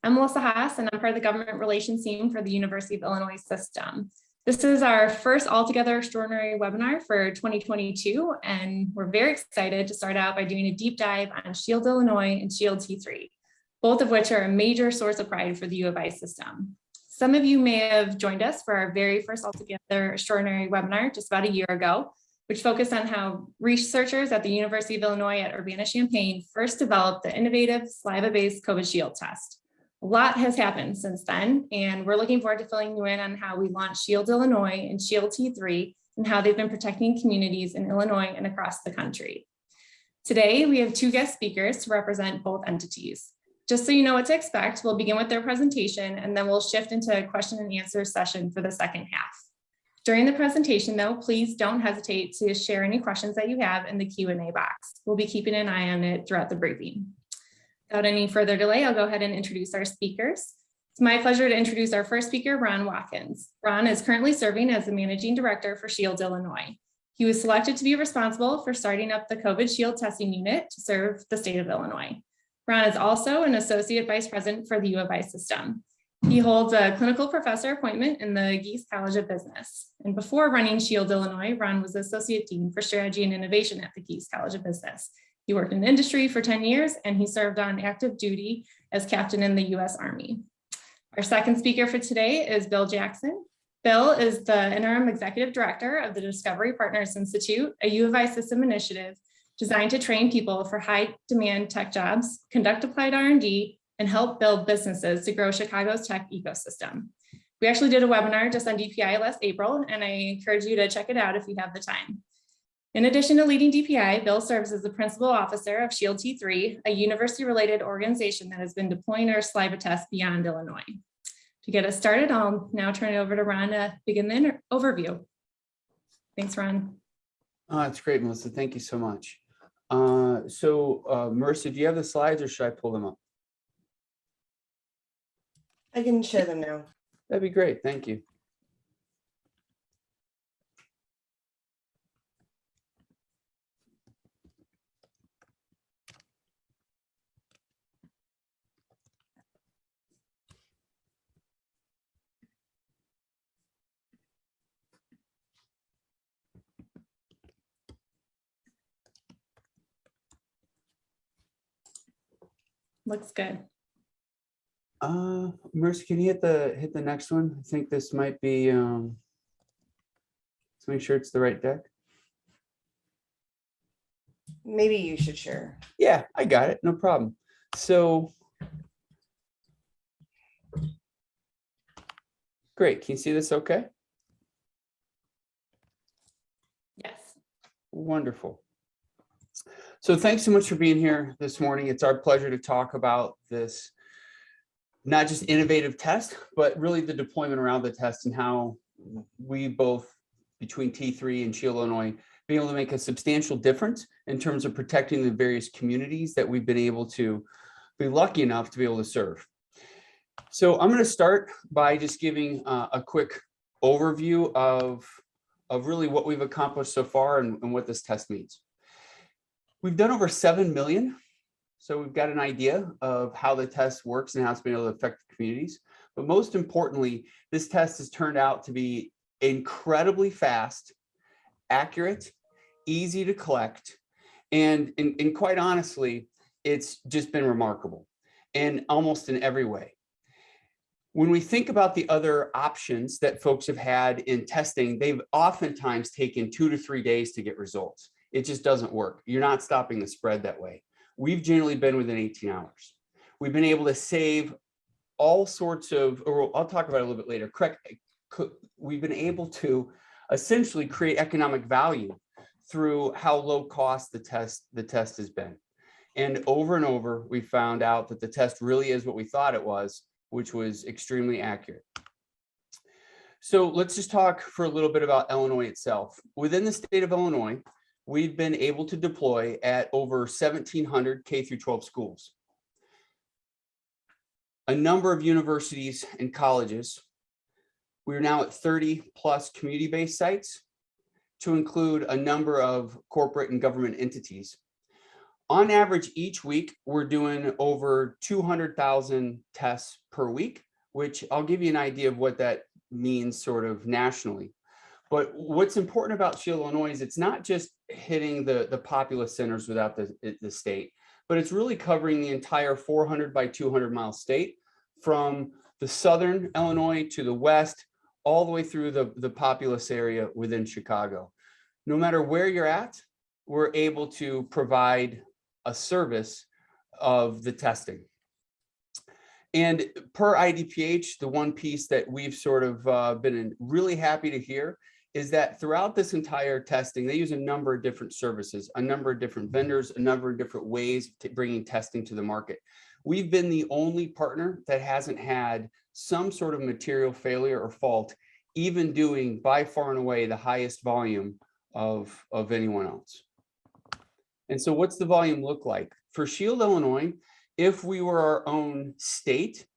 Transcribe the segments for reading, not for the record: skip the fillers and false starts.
I'm Melissa Haas, and I'm part of the government relations team for the University of Illinois system. This is our first Altogether Extraordinary webinar for 2022, and we're very excited to start out by doing a deep dive on Shield Illinois and Shield T3, both of which are a major source of pride for the U of I system. Some of you may have joined us for our very first Altogether Extraordinary webinar just about a year ago, which focused on how researchers at the University of Illinois at Urbana-Champaign first developed the innovative saliva-based COVID Shield test. A lot has happened since then, and we're looking forward to filling you in on how we launched Shield Illinois and Shield T3 and how they've been protecting communities in Illinois and across the country. Today, we have two guest speakers to represent both entities. Just so you know what to expect, we'll begin with their presentation and then we'll shift into a question and answer session for the second half. During the presentation though, please don't hesitate to share any questions that you have in the Q&A box. We'll be keeping an eye on it throughout the briefing. Without any further delay, I'll go ahead and introduce our speakers. It's my pleasure to introduce our first speaker, Ron Watkins. Ron is currently serving as the Managing Director for Shield Illinois. He was selected to be responsible for starting up the COVID Shield testing unit to serve the state of Illinois. Ron is also an Associate Vice President for the U of I system. He holds a clinical professor appointment in the Gies College of Business. And before running Shield Illinois, Ron was Associate Dean for Strategy and Innovation at the Gies College of Business. He worked in industry for 10 years and he served on active duty as captain in the U.S. Army. Our second speaker for today is Bill Jackson. Bill is the interim executive director of the Discovery Partners Institute, a U of I system initiative designed to train people for high demand tech jobs, conduct applied R&D, and help build businesses to grow Chicago's tech ecosystem. We actually did a webinar just on DPI last April, and I encourage you to check it out if you have the time. In addition to leading DPI, Bill serves as the principal officer of Shield T3, a university-related organization that has been deploying our saliva test beyond Illinois. To get us started, I'll now turn it over to Ron to begin the overview. Thanks, Ron. That's great, Melissa. Thank you so much. Marissa, do you have the slides or should I pull them up? I can share them now. That'd be great. Thank you. Looks good. Marissa, can you hit the next one? I think this might be, let's make sure it's the right deck. Maybe you should share. Yeah, I got it. No problem. So, great. Can you see this okay? Yes. Wonderful. So thanks so much for being here this morning. It's our pleasure to talk about this, not just innovative test, but really the deployment around the test and how we both, between T3 and Shield Illinois, be able to make a substantial difference in terms of protecting the various communities that we've been able to be lucky enough to be able to serve. So I'm going to start by just giving a quick overview of really what we've accomplished so far and what this test means. We've done over 7 million. So we've got an idea of how the test works and how it's been able to affect the communities. But most importantly, this test has turned out to be incredibly fast, accurate, easy to collect, and quite honestly, it's just been remarkable and almost in every way. When we think about the other options that folks have had in testing, they've oftentimes taken 2 to 3 days to get results. It just doesn't work. You're not stopping the spread that way. We've generally been within 18 hours. We've been able to save all sorts of, or I'll talk about it a little bit later. We've been able to essentially create economic value through how low cost the test has been. And over, we found out that the test really is what we thought it was, which was extremely accurate. So let's just talk for a little bit about Illinois itself. Within the state of Illinois, we've been able to deploy at over 1,700 K through 12 schools, a number of universities and colleges. We're now at 30 plus community-based sites, to include a number of corporate and government entities. On average, each week, we're doing over 200,000 tests per week, which I'll give you an idea of what that means sort of nationally. But what's important about Shield, Illinois is it's not just hitting the populous centers without the state, but it's really covering the entire 400 by 200 mile state from the southern Illinois to the west, all the way through the populous area within Chicago. No matter where you're at, we're able to provide a service of the testing. And per IDPH, the one piece that we've sort of been really happy to hear is that throughout this entire testing, they use a number of different services, a number of different vendors, a number of different ways to bringing testing to the market. We've been the only partner that hasn't had some sort of material failure or fault, even doing by far and away the highest volume of anyone else. And so what's the volume look like? For Shield, Illinois, if we were our own state,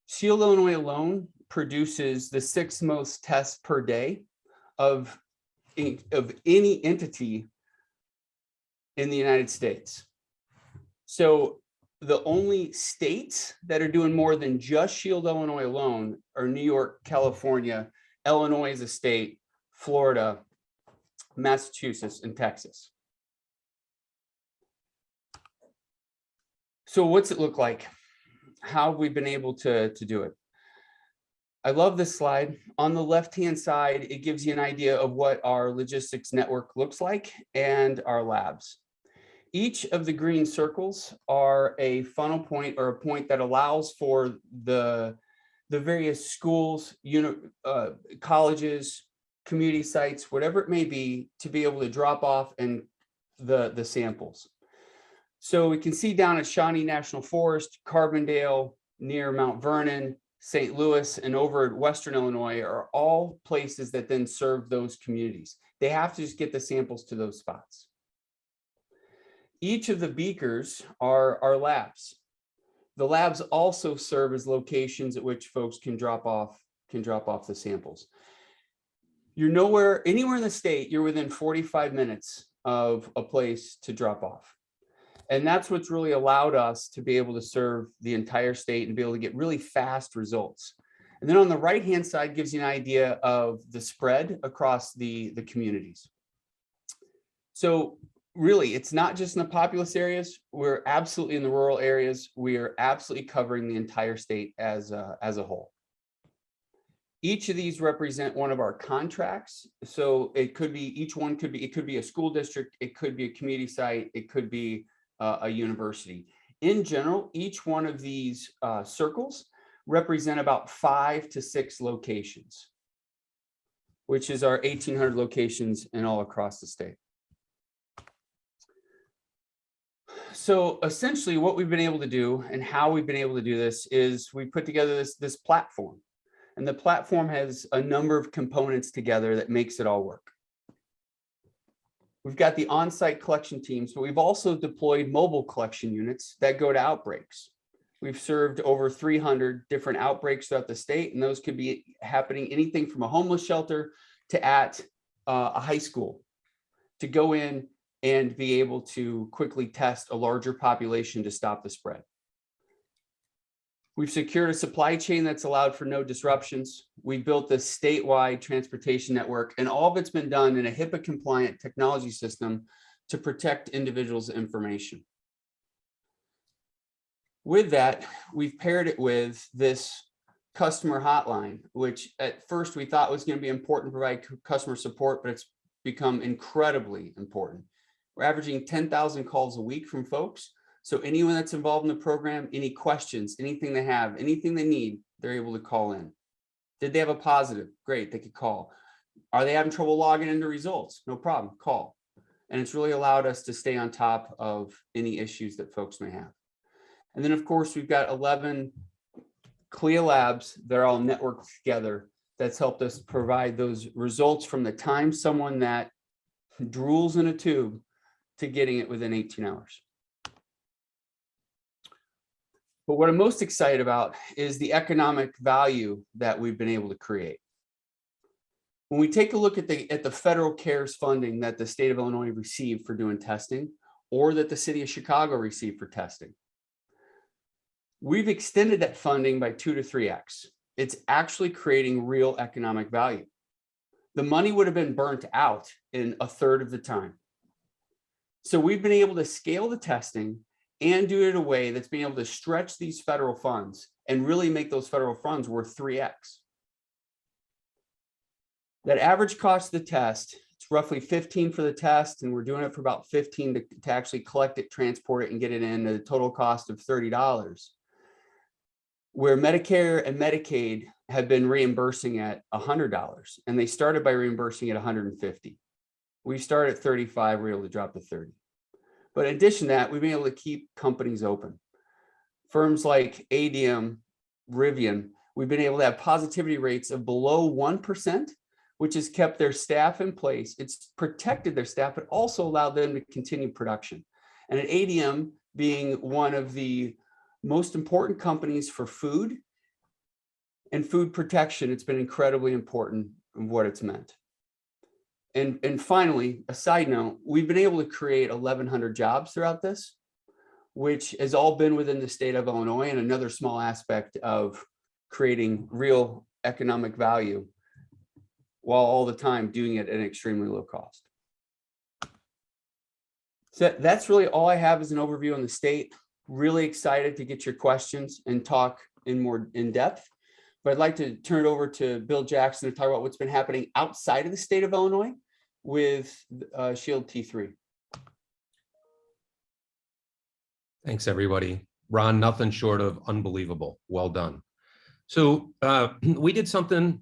Shield, Illinois alone produces the 6th most tests per day of any entity in the United States. So the only states that are doing more than just Shield, Illinois alone are New York, California, Illinois as a state, Florida, Massachusetts, and Texas. So what's it look like? How have we been able to do it? I love this slide. On the left-hand side, it gives you an idea of what our logistics network looks like and our labs. Each of the green circles are a funnel point or a point that allows for the various schools, colleges, community sites, whatever it may be, to be able to drop off and the samples. So we can see down at Shawnee National Forest, Carbondale, near Mount Vernon, St. Louis, and over at Western Illinois are all places that then serve those communities. They have to just get the samples to those spots. Each of the beakers are our labs. The labs also serve as locations at which folks can drop off the samples. You're anywhere in the state, you're within 45 minutes of a place to drop off. And that's what's really allowed us to be able to serve the entire state and be able to get really fast results. And then on the right-hand side gives you an idea of the spread across the communities. So really, it's not just in the populous areas. We're absolutely in the rural areas. We are absolutely covering the entire state as a whole. Each of these represent one of our contracts. So it could be, it could be a school district, it could be a community site, it could be a university. In general, each one of these circles represent about 5 to 6 locations, which is our 1,800 locations and all across the state. So essentially what we've been able to do and how we've been able to do this is we put together this platform, and the platform has a number of components together that makes it all work. We've got the on-site collection teams, but we've also deployed mobile collection units that go to outbreaks. We've served over 300 different outbreaks throughout the state, and those could be happening anything from a homeless shelter to at a high school, to go in and be able to quickly test a larger population to stop the spread. We've secured a supply chain that's allowed for no disruptions. We've built this statewide transportation network, and all of it's been done in a HIPAA compliant technology system to protect individuals' information. With that, we've paired it with this customer hotline, which at first we thought was going to be important to provide customer support, but it's become incredibly important. We're averaging 10,000 calls a week from folks. So anyone that's involved in the program, any questions, anything they have, anything they need, they're able to call in. Did they have a positive? Great, they could call. Are they having trouble logging into results? No problem, call. And it's really allowed us to stay on top of any issues that folks may have. And then of course, we've got 11 CLIA labs that are all networked together. That's helped us provide those results from the time someone that drools in a tube to getting it within 18 hours. But what I'm most excited about is the economic value that we've been able to create. When we take a look at the federal CARES funding that the state of Illinois received for doing testing, or that the city of Chicago received for testing. We've extended that funding by 2 to 3x. It's actually creating real economic value. The money would have been burnt out in a third of the time. So we've been able to scale the testing and do it in a way that's been able to stretch these federal funds and really make those federal funds worth 3x. That average cost of the test, it's roughly 15 for the test, and we're doing it for about 15 to actually collect it, transport it, and get it in at a total cost of $30. Where Medicare and Medicaid have been reimbursing at $100, and they started by reimbursing at $150. We started at 35, we were able to drop to 30. But in addition to that, we've been able to keep companies open. Firms like ADM, Rivian, we've been able to have positivity rates of below 1%, which has kept their staff in place. It's protected their staff, but also allowed them to continue production. And at ADM, being one of the most important companies for food and food protection, it's been incredibly important in what it's meant. And finally, a side note, we've been able to create 1,100 jobs throughout this, which has all been within the state of Illinois, and another small aspect of creating real economic value while all the time doing it at an extremely low cost. So that's really all I have as an overview on the state. Really excited to get your questions and talk in depth. But I'd like to turn it over to Bill Jackson to talk about what's been happening outside of the state of Illinois with Shield T3. Thanks, everybody. Ron, nothing short of unbelievable. Well done. So we did something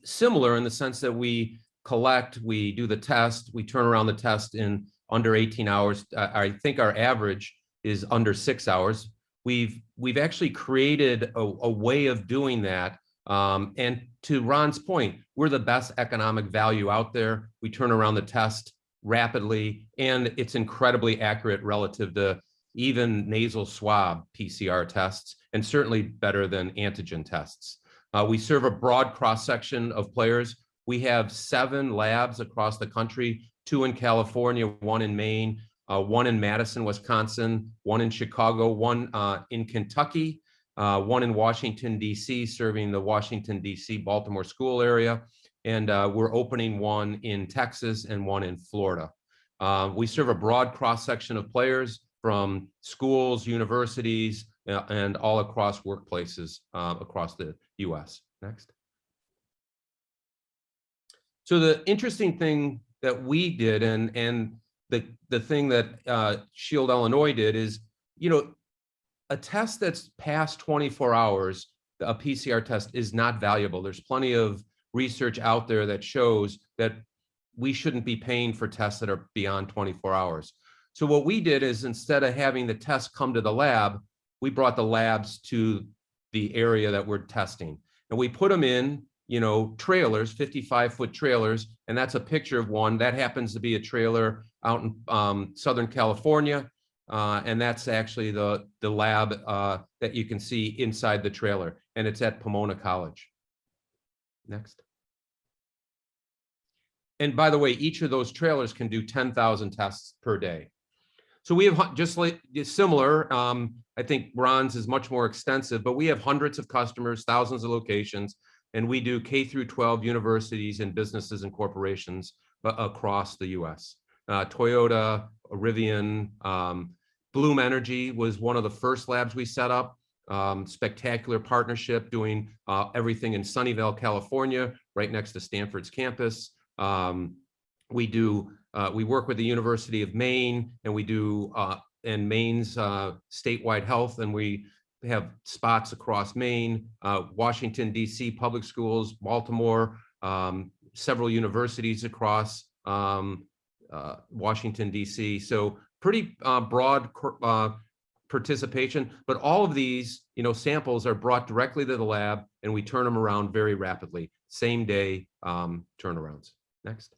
similar in the sense that we collect, we do the test, we turn around the test in under 18 hours. I think our average is under 6 hours. We've actually created a way of doing that. And to Ron's point, we're the best economic value out there. We turn around the test rapidly, and it's incredibly accurate relative to even nasal swab PCR tests, and certainly better than antigen tests. We serve a broad cross-section of players. We have 7 labs across the country, 2 in California, 1 in Maine, 1 in Madison, Wisconsin, 1 in Chicago, 1 in Kentucky, 1 in Washington, D.C., serving the Washington, D.C., Baltimore school area. And we're opening 1 in Texas and 1 in Florida. We serve a broad cross-section of players from schools, universities, and all across workplaces across the U.S. Next. So the interesting thing that we did, and the thing that Shield Illinois did is, a test that's past 24 hours, a PCR test, is not valuable. There's plenty of research out there that shows that we shouldn't be paying for tests that are beyond 24 hours. So what we did is, instead of having the test come to the lab, we brought the labs to the area that we're testing. And we put them in, trailers, 55-foot trailers, and that's a picture of one. That happens to be a trailer out in Southern California, and that's actually the lab that you can see inside the trailer, and it's at Pomona College. Next. And by the way, each of those trailers can do 10,000 tests per day. So we have, just like similar, I think Ron's is much more extensive, but we have hundreds of customers, thousands of locations, and we do K through 12 universities and businesses and corporations across the US. Toyota, Rivian, Bloom Energy was one of the first labs we set up. Spectacular partnership, doing everything in Sunnyvale, California, right next to Stanford's campus. We work with the University of Maine, and we do and Maine's statewide health, and we have spots across Maine, Washington, D.C. public schools, Baltimore, several universities across Washington, D.C. So pretty broad participation, but all of these, samples are brought directly to the lab, and we turn them around very rapidly, same day turnarounds. Next.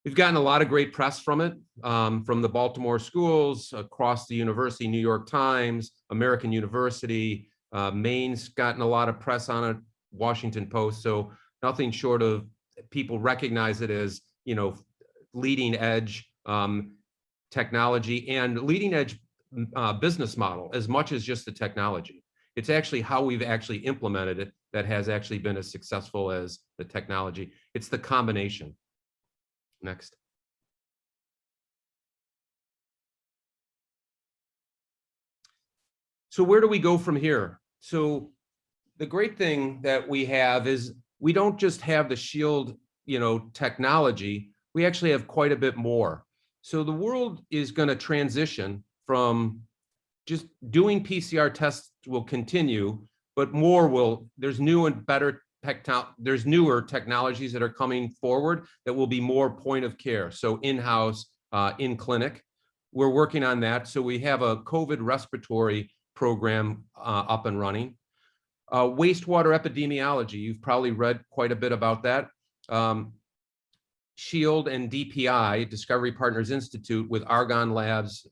We've gotten a lot of great press from it, from the Baltimore schools, across the university, New York Times, American University, Maine's gotten a lot of press on it, Washington Post. So nothing short of people recognize it as, leading edge technology and leading edge business model as much as just the technology. It's actually how we've actually implemented it that has actually been as successful as the technology. It's the combination. Next. So where do we go from here? So the great thing that we have is we don't just have the Shield, technology. We actually have quite a bit more. So the world is going to transition from just doing PCR tests will continue, but there's new and better there's newer technologies that are coming forward that will be more point of care. So in-house, in clinic, we're working on that. So we have a COVID respiratory program up and running. Wastewater epidemiology, you've probably read quite a bit about that. Shield and DPI, Discovery Partners Institute, with Argonne Labs,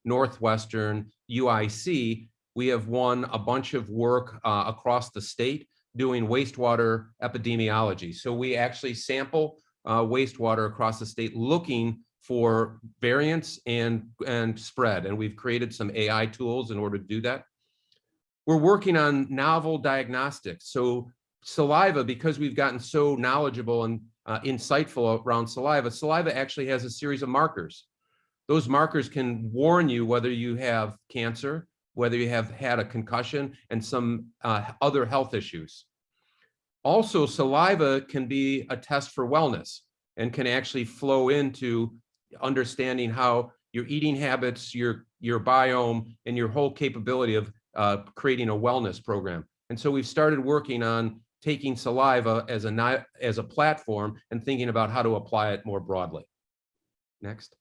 Northwestern, UIC, we have won a bunch of work across the state doing wastewater epidemiology. So we actually sample wastewater across the state looking for variants and spread. And we've created some AI tools in order to do that. We're working on novel diagnostics. So saliva, because we've gotten so knowledgeable and insightful around saliva actually has a series of markers. Those markers can warn you whether you have cancer, whether you have had a concussion, and some other health issues. Also, saliva can be a test for wellness and can actually flow into understanding how your eating habits, your biome, and your whole capability of creating a wellness program. And so we've started working on taking saliva as a platform and thinking about how to apply it more broadly. Next.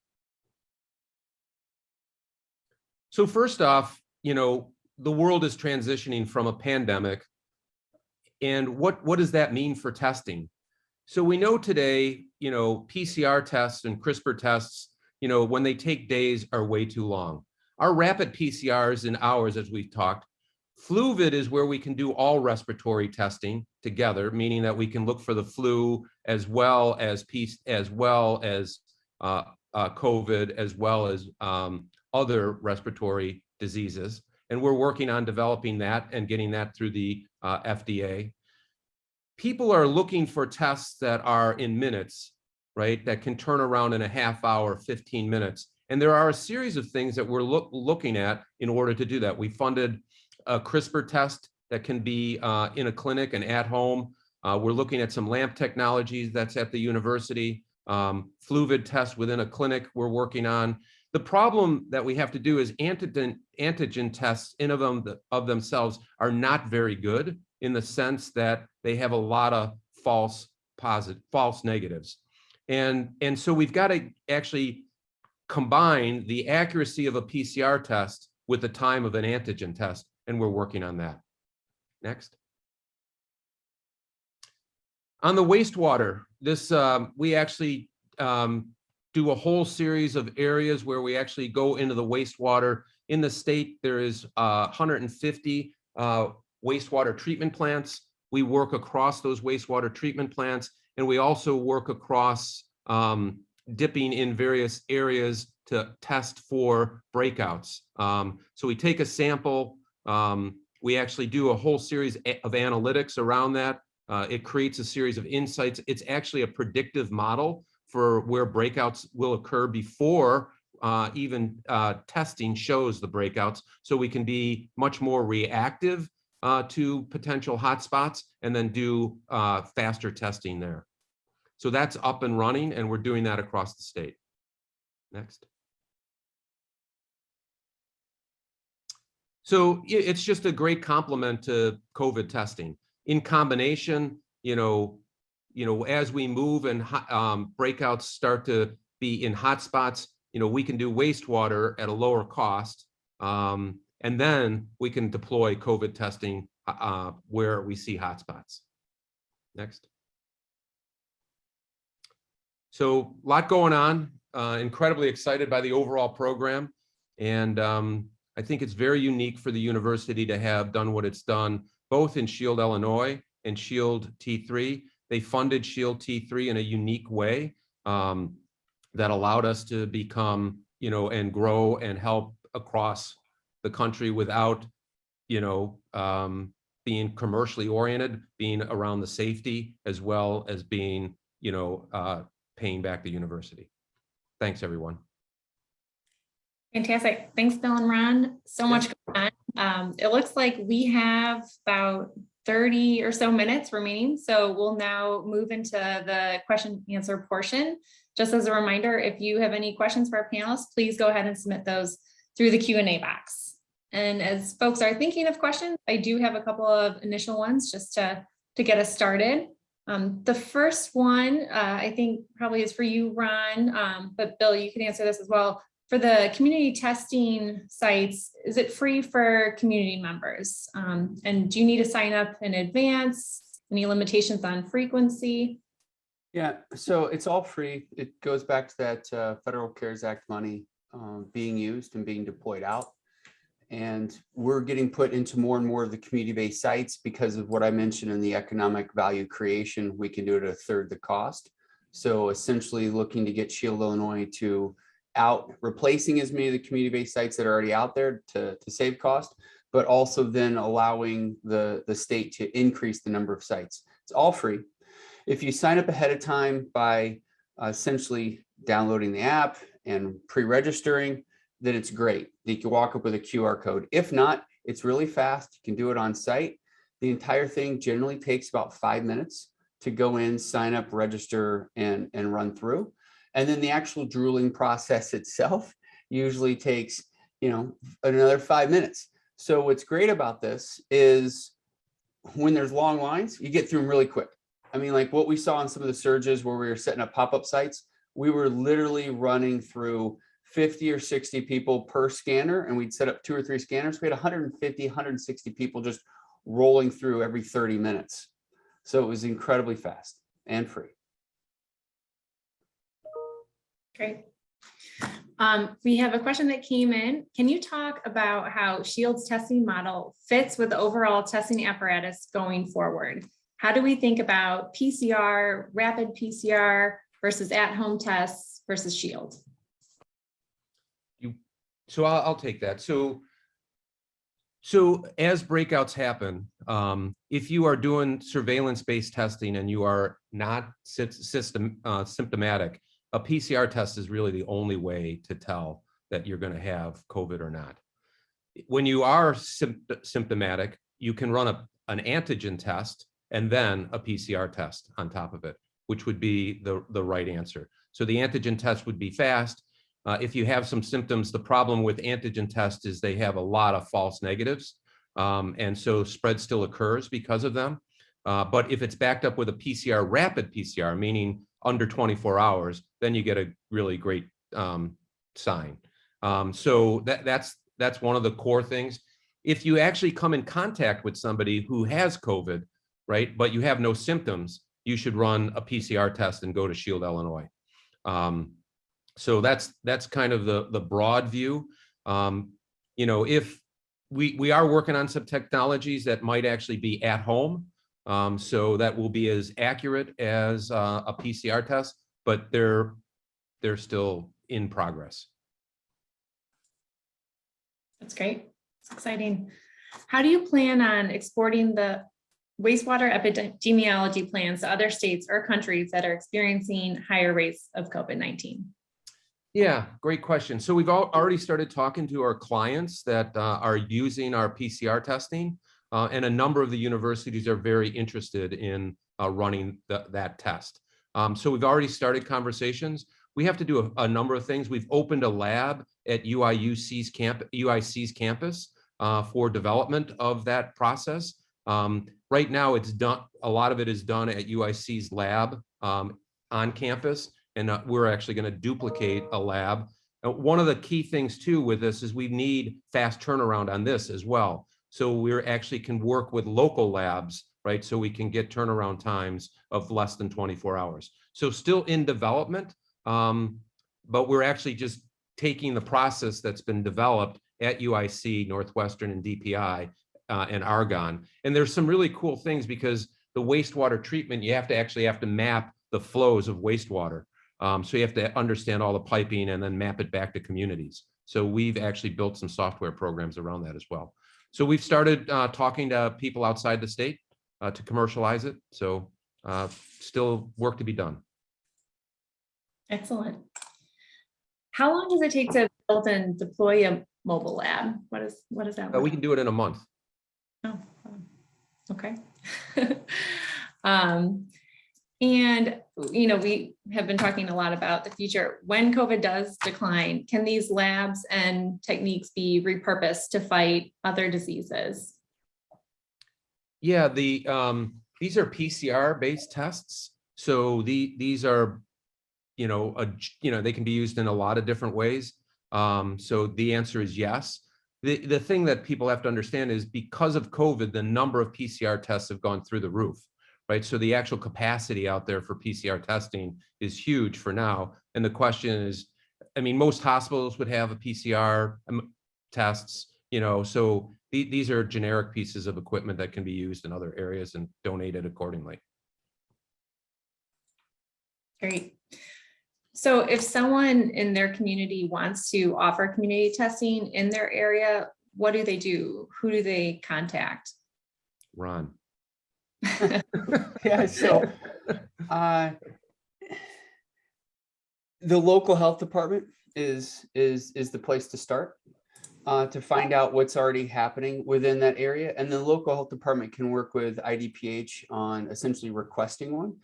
So first off, the world is transitioning from a pandemic. And what does that mean for testing? So we know today, PCR tests and CRISPR tests, when they take days are way too long. Our rapid PCRs in hours, as we've talked. Fluvid is where we can do all respiratory testing together, meaning that we can look for the flu as well as COVID, as well as other respiratory diseases. And we're working on developing that and getting that through the FDA. People are looking for tests that are in minutes, right? That can turn around in a half hour, 15 minutes. And there are a series of things that we're looking at in order to do that. We funded a CRISPR test that can be in a clinic and at home. We're looking at some LAMP technologies that's at the university. Fluvid test within a clinic we're working on. The problem that we have to do is antigen tests in of themselves are not very good in the sense that they have a lot of false negatives. And so we've got to actually combine the accuracy of a PCR test with the time of an antigen test, and we're working on that. Next. On the wastewater, we actually do a whole series of areas where we actually go into the wastewater. In the state, there is 150 wastewater treatment plants. We work across those wastewater treatment plants, and we also work across dipping in various areas to test for breakouts. So we take a sample, we actually do a whole series of analytics around that. It creates a series of insights. It's actually a predictive model for where breakouts will occur before even testing shows the breakouts. So we can be much more reactive to potential hotspots and then do faster testing there. So that's up and running, and we're doing that across the state. Next. So it's just a great complement to COVID testing. In combination, as we move and breakouts start to be in hotspots, we can do wastewater at a lower cost, and then we can deploy COVID testing where we see hotspots. Next. So a lot going on, incredibly excited by the overall program. And I think it's very unique for the university to have done what it's done, both in Shield, Illinois and Shield T3. They funded Shield T3 in a unique way. that allowed us to become, and grow and help across the country without, being commercially oriented, being around the safety, as well as being, paying back the university. Thanks, everyone. Fantastic. Thanks, Bill and Ron. So much going on. It looks like we have about 30 or so minutes remaining. So we'll now move into the question answer portion. Just as a reminder, if you have any questions for our panelists, please go ahead and submit those through the Q&A box. And as folks are thinking of questions, I do have a couple of initial ones just to get us started. The first one, I think probably is for you, Ron, but Bill, you can answer this as well. For the community testing sites, is it free for community members? And do you need to sign up in advance? Any limitations on frequency? Yeah, so it's all free. It goes back to that Federal CARES Act money being used and being deployed out. And we're getting put into more and more of the community-based sites because of what I mentioned in the economic value creation. We can do it at a third the cost. So essentially looking to get Shield, Illinois to replacing as many of the community-based sites that are already out there to save cost, but also then allowing the state to increase the number of sites. It's all free. If you sign up ahead of time by essentially downloading the app and pre-registering, then it's great. You can walk up with a QR code. If not, it's really fast. You can do it on site. The entire thing generally takes about 5 minutes to go in, sign up, register, and run through. And then the actual drooling process itself usually takes, another 5 minutes. So what's great about this is when there's long lines, you get through them really quick. I mean, like what we saw in some of the surges where we were setting up pop-up sites, we were literally running through 50 or 60 people per scanner, and we'd set up 2 or 3 scanners. We had 150, 160 people just rolling through every 30 minutes. So it was incredibly fast and free. Great. We have a question that came in. Can you talk about how Shield's testing model fits with the overall testing apparatus going forward? How do we think about PCR, rapid PCR versus at-home tests versus Shield? So I'll take that. So as breakouts happen, if you are doing surveillance-based testing and you are not symptomatic, a PCR test is really the only way to tell that you're going to have COVID or not. When you are symptomatic, you can run an antigen test and then a PCR test on top of it, which would be the right answer. So the antigen test would be fast. If you have some symptoms, the problem with antigen tests is they have a lot of false negatives. And so spread still occurs because of them. But if it's backed up with a PCR, rapid PCR, meaning under 24 hours, then you get a really great sign. So that's one of the core things. If you actually come in contact with somebody who has COVID, right, but you have no symptoms, you should run a PCR test and go to Shield, Illinois. So that's kind of the broad view. If we are working on some technologies that might actually be at home, so that will be as accurate as a PCR test, but they're still in progress. That's great. It's exciting. How do you plan on exporting the wastewater epidemiology plans to other states or countries that are experiencing higher rates of COVID-19? Yeah, great question. So we've already started talking to our clients that are using our PCR testing, and a number of the universities are very interested in running that test. So we've already started conversations. We have to do a number of things. We've opened a lab at UIC's campus for development of that process. Right now, it's done. A lot of it is done at UIC's lab on campus. And we're actually going to duplicate a lab. One of the key things too with this is we need fast turnaround on this as well. So we're actually can work with local labs, right? So we can get turnaround times of less than 24 hours. So still in development, but we're actually just taking the process that's been developed at UIC, Northwestern, and DPI and Argonne. And there's some really cool things because the wastewater treatment, you have to map the flows of wastewater. So you have to understand all the piping and then map it back to communities. So we've actually built some software programs around that as well. So we've started talking to people outside the state to commercialize it. So still work to be done. Excellent. How long does it take to build and deploy a mobile lab? What is that? We can do it in a month. Oh, okay. And, we have been talking a lot about the future. When COVID does decline, can these labs and techniques be repurposed to fight other diseases? Yeah, these are PCR based tests. So these are, they can be used in a lot of different ways. So the answer is yes. The thing that people have to understand is because of COVID, the number of PCR tests have gone through the roof, right? So the actual capacity out there for PCR testing is huge for now. And the question is, most hospitals would have a PCR tests, so these are generic pieces of equipment that can be used in other areas and donated accordingly. Great. So if someone in their community wants to offer community testing in their area, what do they do? Who do they contact? Ron. Yeah, so the local health department is the place to start to find out what's already happening within that area. And the local health department can work with IDPH on essentially requesting one.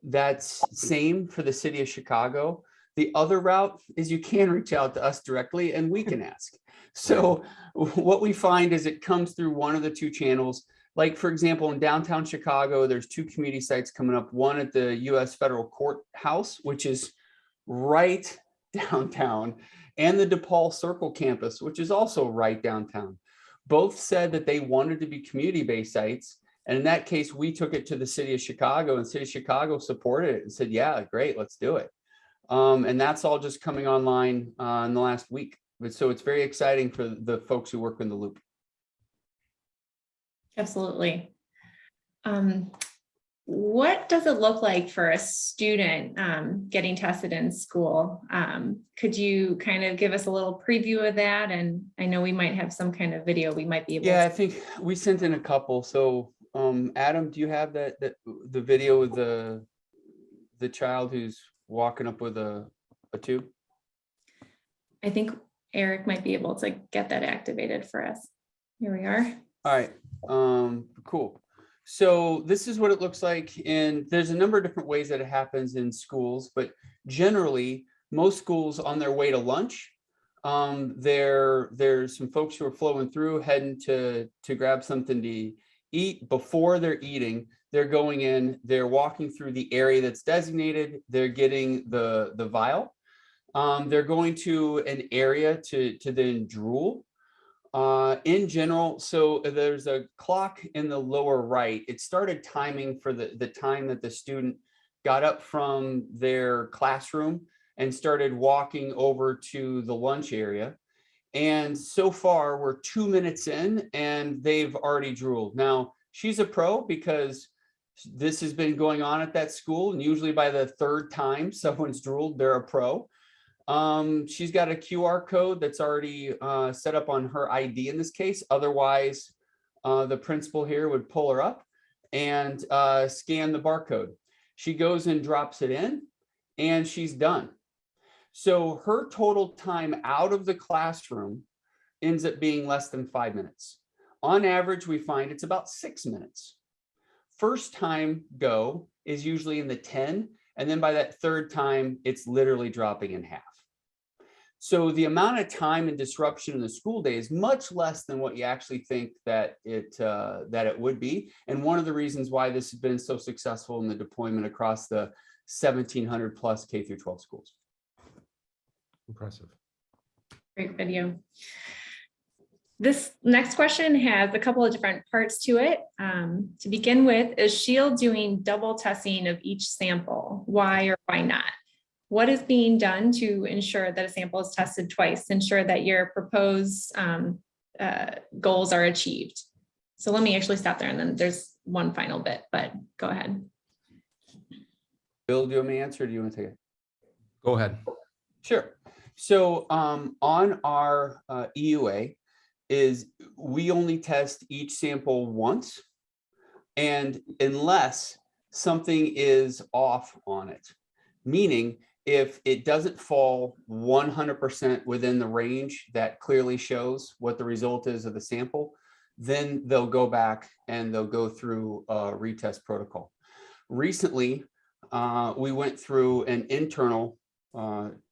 That's same for the city of Chicago. The other route is you can reach out to us directly and we can ask. So what we find is it comes through one of the two channels. Like, for example, in downtown Chicago, there's two community sites coming up, one at the U.S. Federal Courthouse, which is right downtown, and the DePaul Circle campus, which is also right downtown. Both said that they wanted to be community-based sites. And in that case, we took it to the city of Chicago, and the city of Chicago supported it and said, yeah, great, let's do it. And that's all just coming online in the last week. So it's very exciting for the folks who work in the loop. Absolutely. What does it look like for a student getting tested in school? Could you kind of give us a little preview of that? And I know we might have some kind of video we might be able Yeah, to. I think we sent in a couple. So Adam, do you have the video of the child who's walking up with a tube? I think Eric might be able to get that activated for us. Here we are. All right, cool. So this is what it looks like. And there's a number of different ways that it happens in schools, but generally most schools on their way to lunch, there's some folks who are flowing through heading to grab something to eat. Before they're eating, they're going in, they're walking through the area that's designated, they're getting the vial. They're going to an area to then drool. In general, so there's a clock in the lower right. It started timing for the time that the student got up from their classroom and started walking over to the lunch area. And so far we're 2 minutes in and they've already drooled. Now she's a pro because this has been going on at that school, and usually by the third time someone's drooled, they're a pro. She's got a QR code that's already set up on her ID in this case. Otherwise, the principal here would pull her up and scan the barcode. She goes and drops it in and she's done. So her total time out of the classroom ends up being less than 5 minutes. On average, we find it's about 6 minutes. First time go is usually in the 10, and then by that third time, it's literally dropping in half. So the amount of time and disruption in the school day is much less than what you actually think that it would be. And one of the reasons why this has been so successful in the deployment across the 1,700 plus K through 12 schools. Impressive. Great video. This next question has a couple of different parts to it. To begin with, is Shield doing double testing of each sample? Why or why not? What is being done to ensure that a sample is tested twice, ensure that your proposed goals are achieved? So let me actually stop there, and then there's one final bit, but go ahead. Bill, do you want me to answer or do you want to take it? Go ahead. Sure. So on our EUA is we only test each sample once, and unless something is off on it, meaning if it doesn't fall 100% within the range that clearly shows what the result is of the sample, then they'll go back and they'll go through a retest protocol. Recently, we went through an internal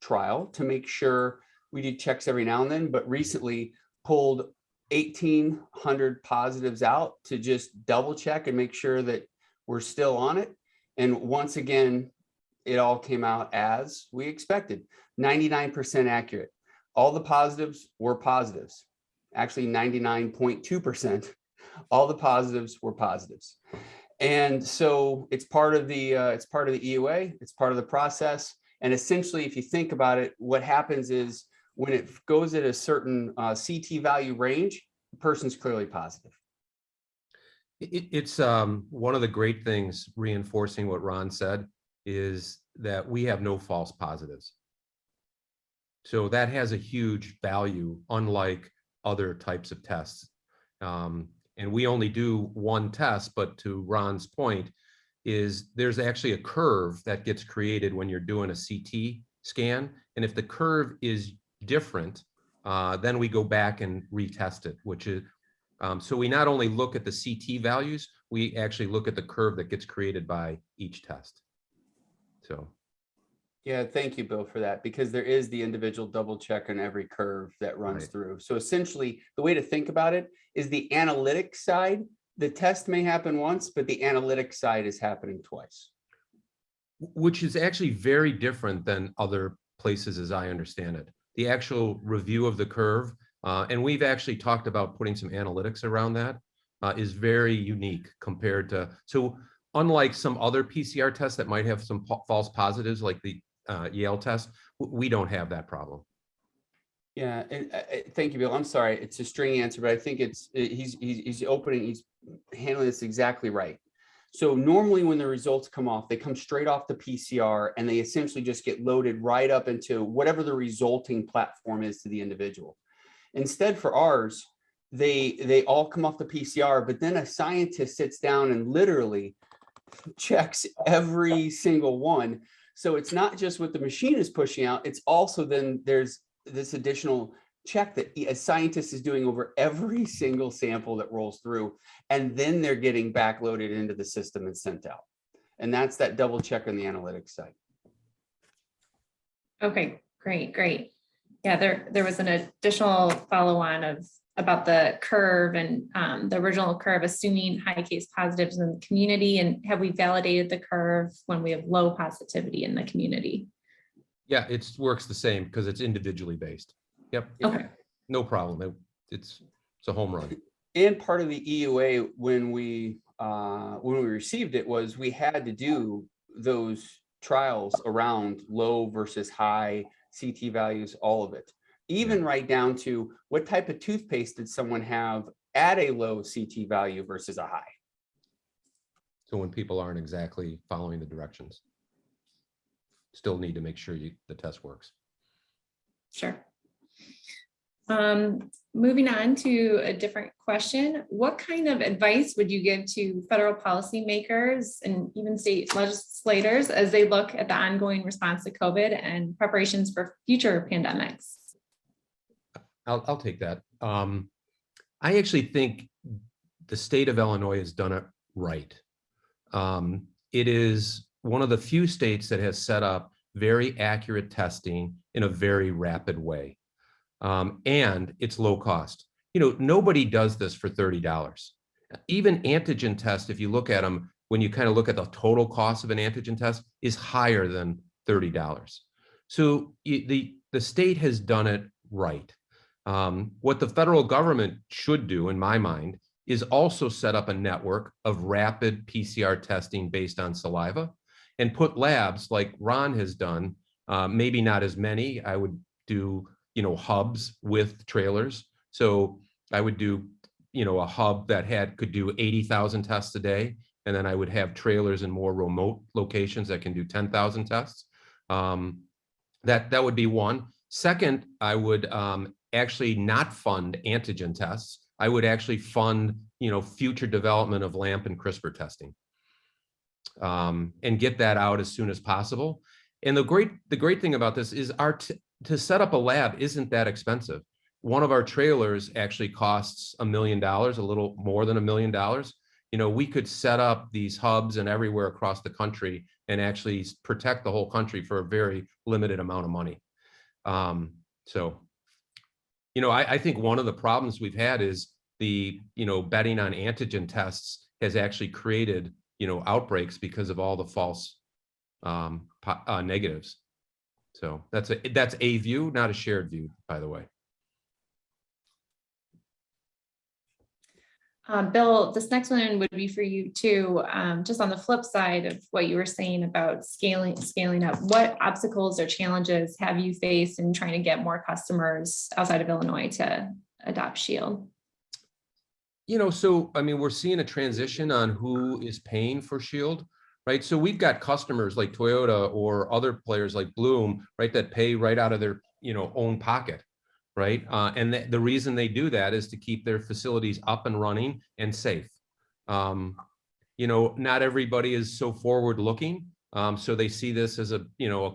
trial to make sure we do checks every now and then, but recently pulled 1,800 positives out to just double check and make sure that we're still on it. And once again, it all came out as we expected, 99% accurate. All the positives were positives, actually 99.2%. All the positives were positives. And so it's part of the EUA, it's part of the process. And essentially, if you think about it, what happens is when it goes at a certain CT value range, the person's clearly positive. It's one of the great things, reinforcing what Ron said, is that we have no false positives. So that has a huge value, unlike other types of tests. And we only do one test, but to Ron's point, is there's actually a curve that gets created when you're doing a CT scan. And if the curve is different, then we go back and retest it, which is, so we not only look at the CT values, we actually look at the curve that gets created by each test. So. Yeah, thank you, Bill, for that, because there is the individual double check on every curve that runs Right. through. So essentially, the way to think about it is the analytic side. The test may happen once, but the analytic side is happening twice. Which is actually very different than other places, as I understand it. The actual review of the curve, and we've actually talked about putting some analytics around that, is very unique compared to, so unlike some other PCR tests that might have some false positives, like the Yale test, we don't have that problem. Yeah, and thank you, Bill. I'm sorry, it's a string answer, but I think he's handling this exactly right. So normally when the results come off, they come straight off the PCR and they essentially just get loaded right up into whatever the resulting platform is to the individual. Instead for ours, they all come off the PCR, but then a scientist sits down and literally checks every single one. So it's not just what the machine is pushing out, it's also then there's this additional check that a scientist is doing over every single sample that rolls through, and then they're getting backloaded into the system and sent out. And that's that double check on the analytics side. Okay, great. Yeah, there was an additional follow-on about the curve and the original curve assuming high case positives in the community, and have we validated the curve when we have low positivity in the community? Yeah, it works the same because it's individually based. Yep. Okay. No problem. It's a home run. And part of the EUA when we received it was we had to do those trials around low versus high CT values, all of it, even right down to what type of toothpaste did someone have at a low CT value versus a high. So when people aren't exactly following the directions, still need to make sure the test works. Sure. Moving on to a different question. What kind of advice would you give to federal policymakers and even state legislators as they look at the ongoing response to COVID and preparations for future pandemics? I'll take that. I actually think the state of Illinois has done it right. It is one of the few states that has set up very accurate testing in a very rapid way. And it's low cost. You know, nobody does this for $30. Even antigen tests, if you look at them, when you kind of look at the total cost of an antigen test, is higher than $30. So the state has done it right. What the federal government should do, in my mind, is also set up a network of rapid PCR testing based on saliva and put labs like Ron has done, maybe not as many. I would do, hubs with trailers. So I would do, a hub that could do 80,000 tests a day. And then I would have trailers in more remote locations that can do 10,000 tests. That would be one. Second, I would actually not fund antigen tests. I would actually fund, future development of LAMP and CRISPR testing, and get that out as soon as possible. And the great thing about this is to set up a lab isn't that expensive. One of our trailers actually costs $1 million, a little more than $1 million. We could set up these hubs and everywhere across the country and actually protect the whole country for a very limited amount of money. I think one of the problems we've had is the, betting on antigen tests has actually created, outbreaks because of all the false negatives. So that's a view, not a shared view, by the way. Bill, this next one would be for you too. Just on the flip side of what you were saying about scaling up, what obstacles or challenges have you faced in trying to get more customers outside of Illinois to adopt Shield? We're seeing a transition on who is paying for Shield, right? So we've got customers like Toyota or other players like Bloom, right, that pay right out of their, own pocket. Right. And the reason they do that is to keep their facilities up and running and safe. Not everybody is so forward looking. So they see this as a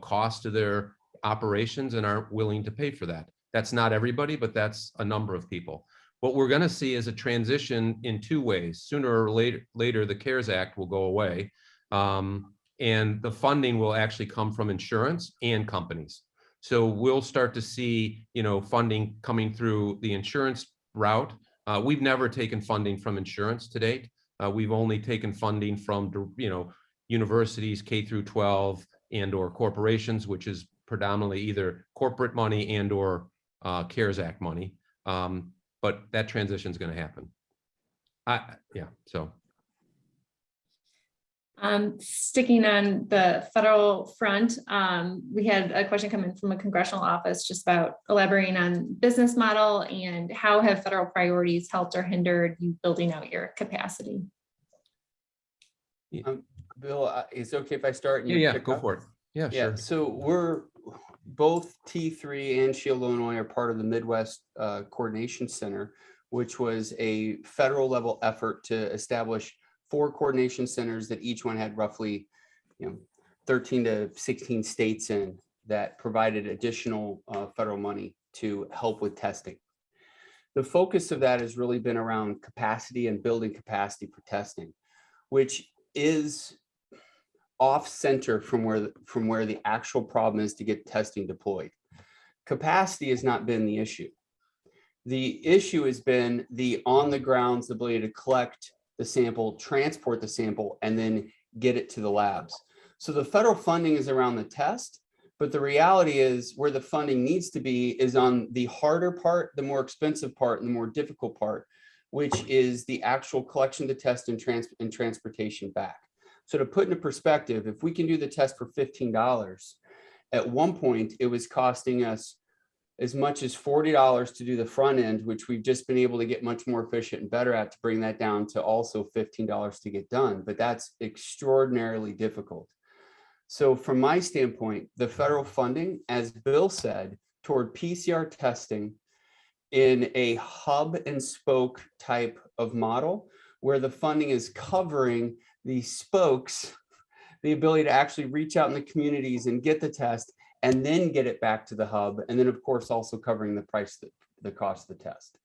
cost to their operations and aren't willing to pay for that. That's not everybody, but that's a number of people. What we're going to see is a transition in two ways. Sooner or later, the CARES Act will go away. And the funding will actually come from insurance and companies. So we'll start to see, funding coming through the insurance route. We've never taken funding from insurance to date. We've only taken funding from, universities, K through 12 and or corporations, which is predominantly either corporate money and or CARES Act money. But that transition is going to happen. Sticking on the federal front, we had a question come in from a congressional office just about elaborating on business model and how have federal priorities helped or hindered you building out your capacity? Bill, is it okay if I start? And Yeah, go for it. Yeah, sure. So we're both T3 and Shield Illinois are part of the Midwest Coordination Center, which was a federal level effort to establish 4 coordination centers that each one had roughly 13 to 16 states in that provided additional federal money to help with testing. The focus of that has really been around capacity and building capacity for testing, which is off center from where the actual problem is to get testing deployed. Capacity has not been the issue. The issue has been the on the ground's ability to collect the sample, transport the sample, and then get it to the labs. So the federal funding is around the test, but the reality is where the funding needs to be is on the harder part, the more expensive part, and the more difficult part, which is the actual collection of the test and transportation back. So to put into perspective, if we can do the test for $15, at one point it was costing us as much as $40 to do the front end, which we've just been able to get much more efficient and better at to bring that down to also $15 to get done. But that's extraordinarily difficult. So from my standpoint, the federal funding, as Bill said, toward PCR testing in a hub and spoke type of model, where the funding is covering the spokes, the ability to actually reach out in the communities and get the test, and then get it back to the hub. And then of course, also covering the price, the cost of the test.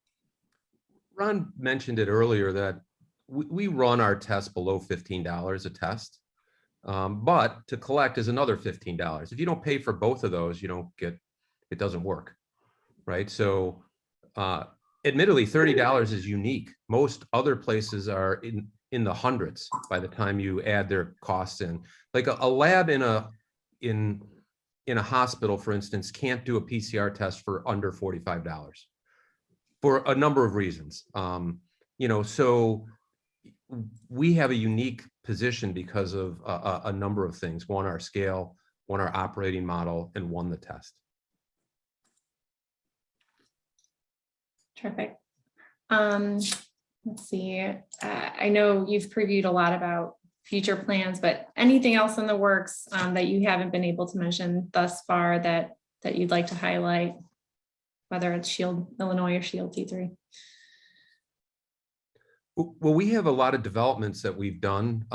Ron mentioned it earlier that we run our tests below $15 a test, but to collect is another $15. If you don't pay for both of those, it doesn't work, right? So admittedly, $30 is unique. Most other places are in the hundreds by the time you add their costs in. Like a lab in a hospital, for instance, can't do a PCR test for under $45 for a number of reasons. So we have a unique position because of a number of things. One, our scale, one, our operating model, and one, the test. Terrific. Let's see. I know you've previewed a lot about future plans, but anything else in the works that you haven't been able to mention thus far that you'd like to highlight, whether it's Shield Illinois or Shield T3? Well, we have a lot of developments that we've done.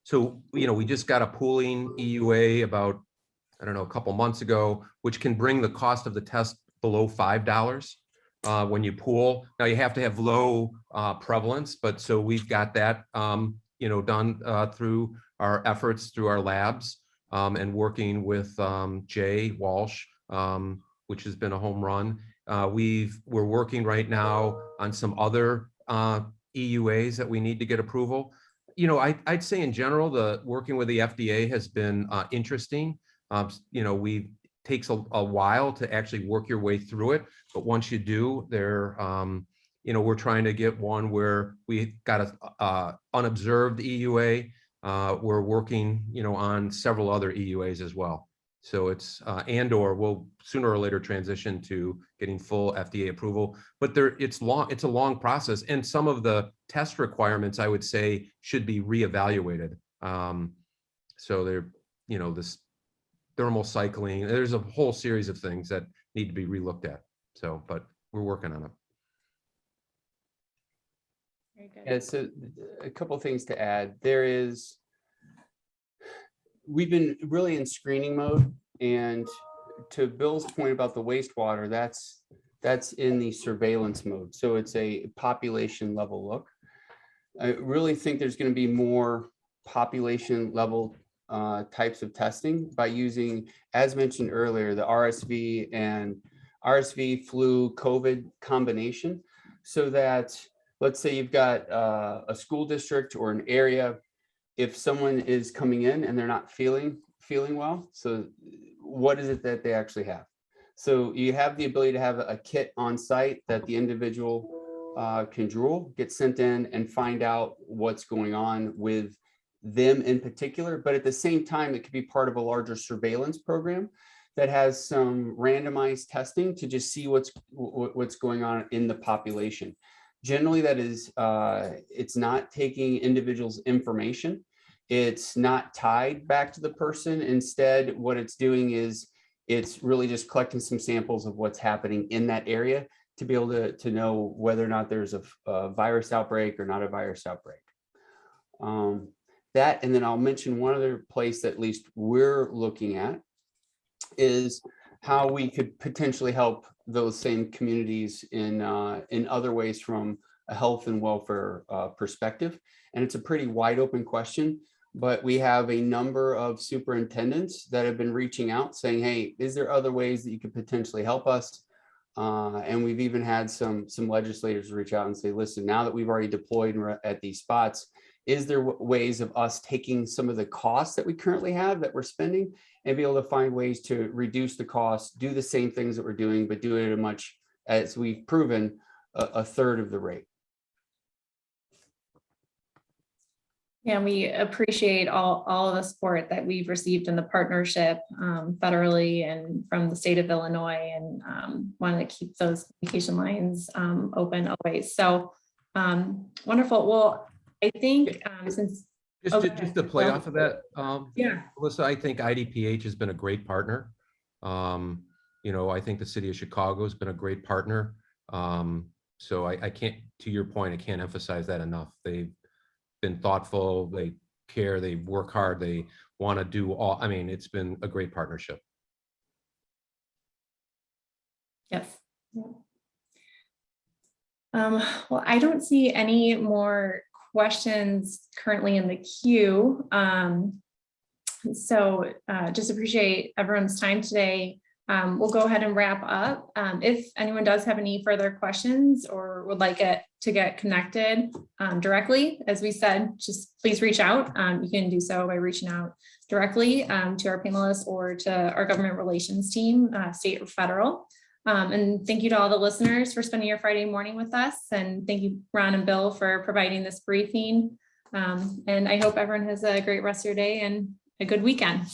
So, we just got a pooling EUA about, I don't know, a couple months ago, which can bring the cost of the test below $5 when you pool. Now you have to have low prevalence, but so we've got that, done through our efforts through our labs and working with Jay Walsh, which has been a home run. We're working right now on some other EUAs that we need to get approval. I'd say in general, the working with the FDA has been interesting. We takes a while to actually work your way through it, but once you do, we're trying to get one where we got a unobserved EUA. We're working, on several other EUAs as well. So it's and/or we'll sooner or later transition to getting full FDA approval. But it's a long process, and some of the test requirements, I would say, should be reevaluated. So this thermal cycling. There's a whole series of things that need to be relooked at. So, but we're working on it. Very good. Yeah, so a couple of things to add. We've been really in screening mode, and to Bill's point about the wastewater, that's in the surveillance mode. So it's a population level look. I really think there's going to be more population level types of testing by using, as mentioned earlier, the RSV and RSV, flu, COVID combination, so that let's say you've got a school district or an area, if someone is coming in and they're not feeling well, so what is it that they actually have? So you have the ability to have a kit on site that the individual can drool, get sent in and find out what's going on with them in particular, but at the same time, it could be part of a larger surveillance program that has some randomized testing to just see what's going on in the population. Generally, that is, it's not taking individuals' information. It's not tied back to the person. Instead, what it's doing is it's really just collecting some samples of what's happening in that area to be able to know whether or not there's a virus outbreak or not a virus outbreak. That, and then I'll mention one other place that at least we're looking at is how we could potentially help those same communities in other ways from a health and welfare perspective. And it's a pretty wide open question, but we have a number of superintendents that have been reaching out saying, hey, is there other ways that you could potentially help us? And we've even had some legislators reach out and say, listen, now that we've already deployed at these spots, is there ways of us taking some of the costs that we currently have that we're spending and be able to find ways to reduce the cost, do the same things that we're doing, but do it at a much, as we've proven, a third of the rate. Yeah, we appreciate all of the support that we've received in the partnership federally and from the state of Illinois, and want to keep those communication lines open always. So wonderful. Well, I think since Just to play off of that, yeah, Melissa, I think IDPH has been a great partner. I think the city of Chicago has been a great partner. So I can't, to your point, I can't emphasize that enough. They've been thoughtful, they care, they work hard, they want to do all, it's been a great partnership. yes. Well, I don't see any more questions currently in the queue. So just appreciate everyone's time today. We'll go ahead and wrap up. If anyone does have any further questions or would like to get connected directly, as we said, just please reach out. You can do so by reaching out directly to our panelists or to our government relations team, state or federal. And thank you to all the listeners for spending your Friday morning with us. And thank you, Ron and Bill, for providing this briefing. And I hope everyone has a great rest of your day and a good weekend.